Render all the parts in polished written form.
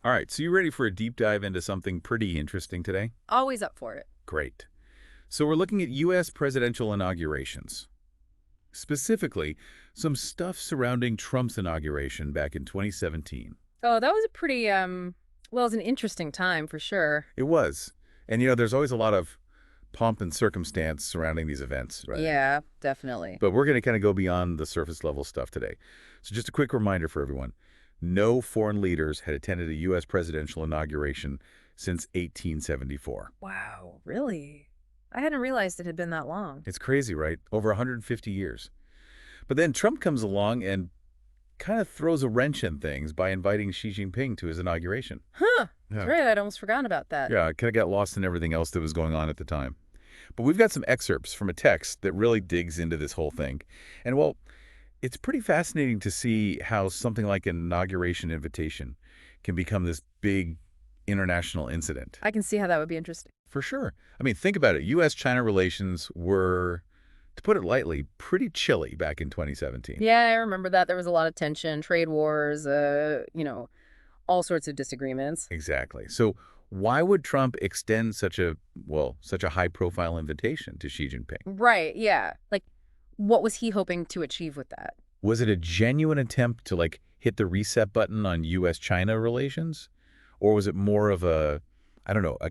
All right, so you ready for a deep dive into something pretty interesting today? Always up for it. Great. So we're looking at U.S. presidential inaugurations. Specifically, some stuff surrounding Trump's inauguration back in 2017. Oh, that was a pretty, well, it was an interesting time for sure. It was. And, there's always a lot of pomp and circumstance surrounding these events, right? Yeah, definitely. But we're going to kind of go beyond the surface level stuff today. So just a quick reminder for everyone. No foreign leaders had attended a U.S. presidential inauguration since 1874. Wow, really? I hadn't realized it had been that long. It's crazy, right? Over 150 years. But then Trump comes along and kind of throws a wrench in things by inviting Xi Jinping to his inauguration. Huh. Yeah. Great, I'd almost forgotten about that. Yeah, I kind of got lost in everything else that was going on at the time. But we've got some excerpts from a text that really digs into this whole thing. And, well, it's pretty fascinating to see how something like an inauguration invitation can become this big international incident. I can see how that would be interesting. For sure. I mean, think about it. U.S.-China relations were, to put it lightly, pretty chilly back in 2017. Yeah, I remember that. There was a lot of tension, trade wars, all sorts of disagreements. Exactly. So why would Trump extend such a high-profile invitation to Xi Jinping? Right, yeah. Like, what was he hoping to achieve with that? Was it a genuine attempt to, hit the reset button on U.S.-China relations? Or was it more of a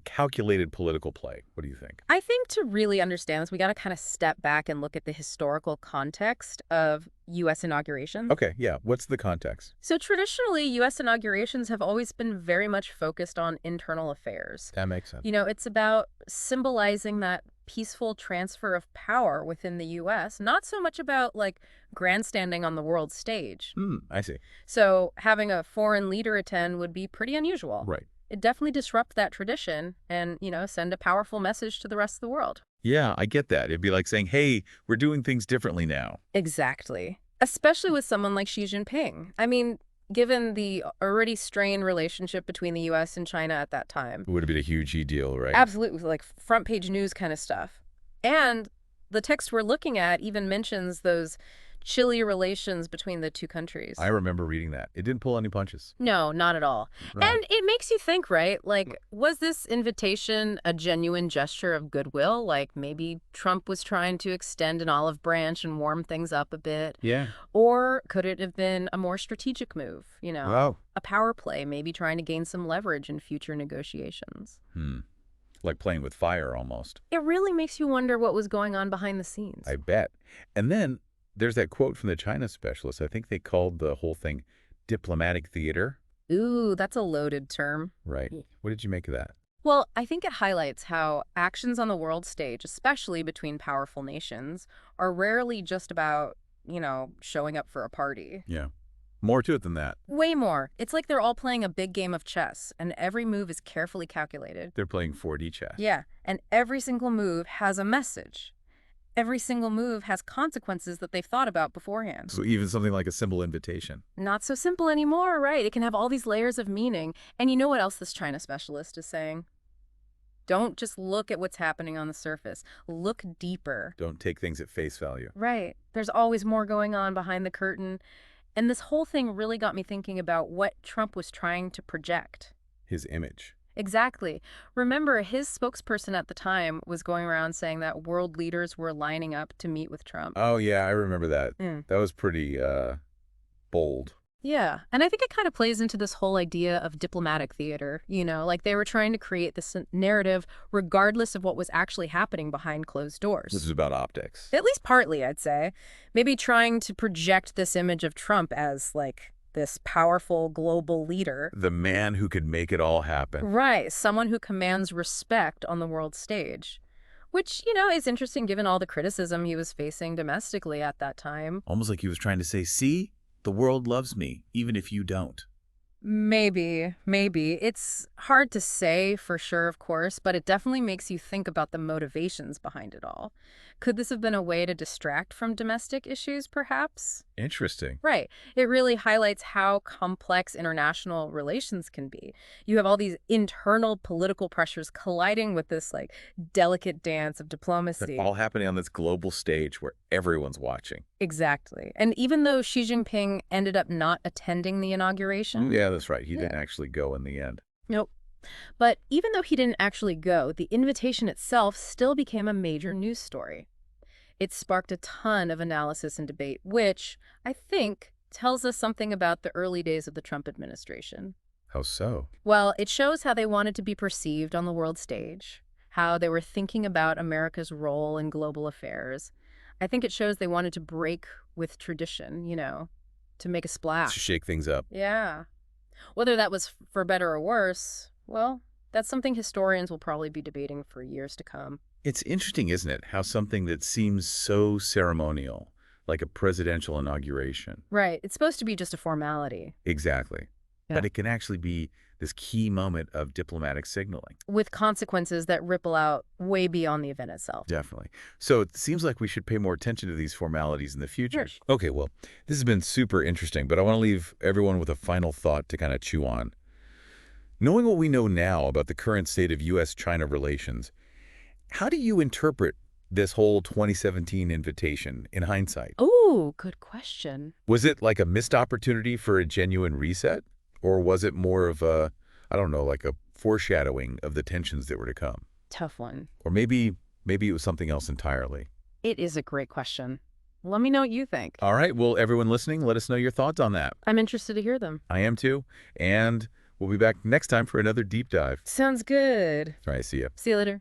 calculated political play? What do you think? I think to really understand this, we got to kind of step back and look at the historical context of U.S. inaugurations. Okay, yeah. What's the context? So traditionally, U.S. inaugurations have always been very much focused on internal affairs. That makes sense. It's about symbolizing that peaceful transfer of power within the U.S., not so much about, grandstanding on the world stage. I see. So having a foreign leader attend would be pretty unusual. Right. It definitely disrupt that tradition and, send a powerful message to the rest of the world. Yeah, I get that. It'd be like saying, hey, we're doing things differently now. Exactly. Especially with someone like Xi Jinping. I mean, given the already strained relationship between the U.S. and China at that time. It would have been a huge deal, right? Absolutely, like front page news kind of stuff. And the text we're looking at even mentions those chilly relations between the two countries. I remember reading that. It didn't pull any punches. No, not at all. Right. And it makes you think, right? Was this invitation a genuine gesture of goodwill? Like maybe Trump was trying to extend an olive branch and warm things up a bit? Yeah. Or could it have been a more strategic move, Wow. a power play, maybe trying to gain some leverage in future negotiations? Like playing with fire almost. It really makes you wonder what was going on behind the scenes. I bet. And then there's that quote from the China specialist. I think they called the whole thing diplomatic theater. Ooh, that's a loaded term. Right. What did you make of that? Well, I think it highlights how actions on the world stage, especially between powerful nations, are rarely just about, showing up for a party. Yeah. More to it than that. Way more. It's like they're all playing a big game of chess, and every move is carefully calculated. They're playing 4D chess. Yeah, and every single move has a message. Every single move has consequences that they've thought about beforehand. So even something like a simple invitation. Not so simple anymore, right? It can have all these layers of meaning. And you know what else this China specialist is saying? Don't just look at what's happening on the surface. Look deeper. Don't take things at face value. Right. There's always more going on behind the curtain. And this whole thing really got me thinking about what Trump was trying to project. His image. Exactly. Remember, his spokesperson at the time was going around saying that world leaders were lining up to meet with Trump. Oh, yeah, I remember that. That was pretty bold. Yeah, and I think it kind of plays into this whole idea of diplomatic theater, like they were trying to create this narrative regardless of what was actually happening behind closed doors. This is about optics. At least partly, I'd say. Maybe trying to project this image of Trump as, this powerful global leader. The man who could make it all happen. Right, someone who commands respect on the world stage. Which, is interesting given all the criticism he was facing domestically at that time. Almost like he was trying to say, see, the world loves me, even if you don't. Maybe. It's hard to say for sure, of course, but it definitely makes you think about the motivations behind it all. Could this have been a way to distract from domestic issues, perhaps? Interesting. Right. It really highlights how complex international relations can be. You have all these internal political pressures colliding with this, like, delicate dance of But diplomacy. all happening on this global stage where everyone's watching. Exactly. And even though Xi Jinping ended up not attending the inauguration, Yeah, that's right. He yeah, didn't actually go in the end. nope. But even though he didn't actually go, the invitation itself still became a major news story. It sparked a ton of analysis and debate, which I think tells us something about the early days of the Trump administration. How so? Well, it shows how they wanted to be perceived on the world stage, how they were thinking about America's role in global affairs. I think it shows they wanted to break with tradition, to make a To splash. shake things up. Yeah. Whether that was for better or worse, well, that's something historians will probably be debating for years to come. It's interesting, isn't it, how something that seems so ceremonial, like a presidential inauguration. Right. It's supposed to be just a formality. Exactly. Yeah. But it can actually be this key moment of diplomatic signaling. With consequences that ripple out way beyond the event itself. Definitely. So it seems like we should pay more attention to these formalities in the future. Sure. Okay, well, this has been super interesting, but I want to leave everyone with a final thought to kind of chew on. Knowing what we know now about the current state of U.S.-China relations, how do you interpret this whole 2017 invitation in hindsight? Oh, good question. Was it like a missed opportunity for a genuine reset? Or was it more of a, I don't know, like a foreshadowing of the tensions that were to come? Tough one. Or maybe it was something else entirely. It is a great question. Let me know what you think. All right, well, everyone listening, let us know your thoughts on that. I'm interested to hear them. I am too. And we'll be back next time for another deep dive. Sounds good. All right, see ya. See you later.